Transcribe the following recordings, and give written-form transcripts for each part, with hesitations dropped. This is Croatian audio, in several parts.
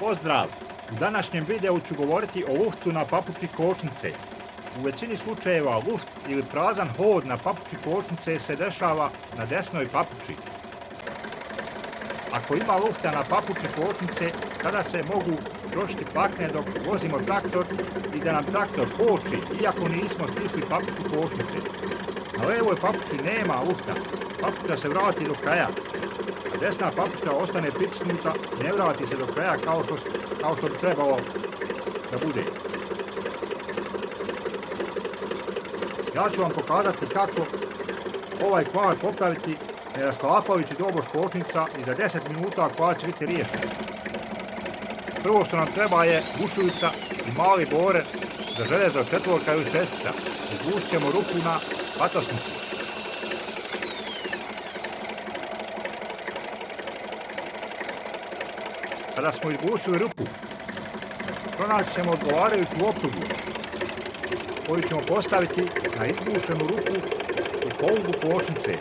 Pozdrav! U današnjem videu ću govoriti o luftu na papuči kočnice. U većini slučajeva luft ili prazan hod na papuči kočnice se dešava na desnoj papuči. Ako ima lufta na papuči kočnice, tada se mogu trošiti pakne dok vozimo traktor i da nam traktor koči iako nismo stisli papuču kočnice. Na levoj papuči nema lufta, papuča se vrati do kraja, a desna papuča ostane pritisnuta i ne vrati se do kraja kao što bi trebalo da bude. Ja ću vam pokazati kako ovaj kvar popraviti ne rasklapajući doboš kočnica i za 10 minuta kvar će biti riješen. Prvo što nam treba je bušujica i mali bore za železo četvorka ili šestica. Izbušit ćemo rupu na patosnicu. Kada smo izbušili rupu, pronaći ćemo odgovarajuću oprugu koju ćemo postaviti na izbušenu rupu u polugu kočnice.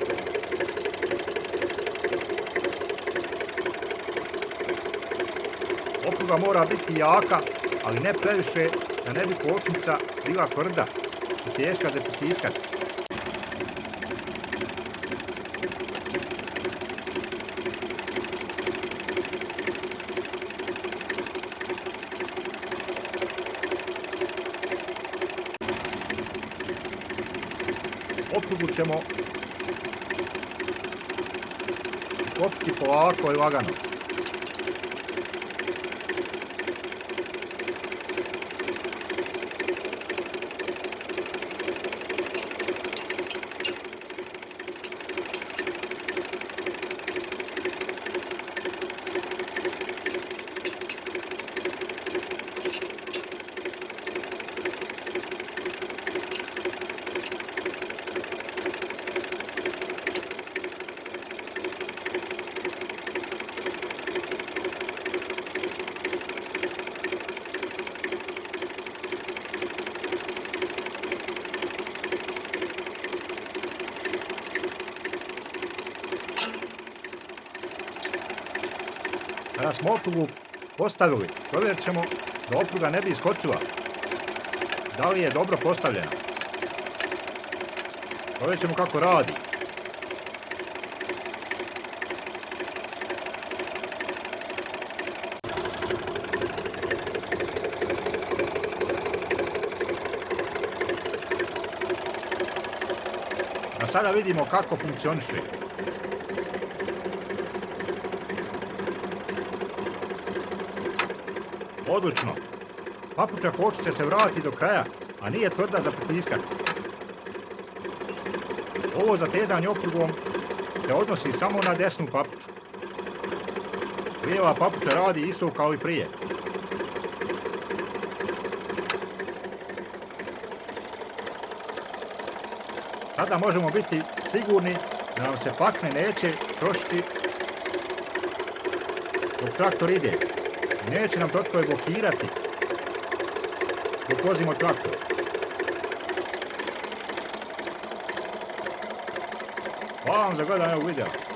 Opruga mora biti jaka, ali ne previše da ne bi kočnica bila tvrda i teška za pritiskati. Oprugu ćemo kopiti polako i lagano. Kada smo oprugu postavili, provjerit ćemo da opruga ne bi iskočila. Da li je dobro postavljena. Provjerit ćemo kako radi. A sada vidimo kako funkcioniše. Odlično. Papuča kočnice se vrati do kraja, a nije tvrda za pritiskati. Ovo zatezanje oprugom se odnosi samo na desnu papuču. Lijeva papuča radi isto kao i prije. Sada možemo biti sigurni da nam se pakne neće trošiti dok traktor ide. Neće nam točkove blokirati dok vozimo traktor. Hvala vam za gledanje ovog videa.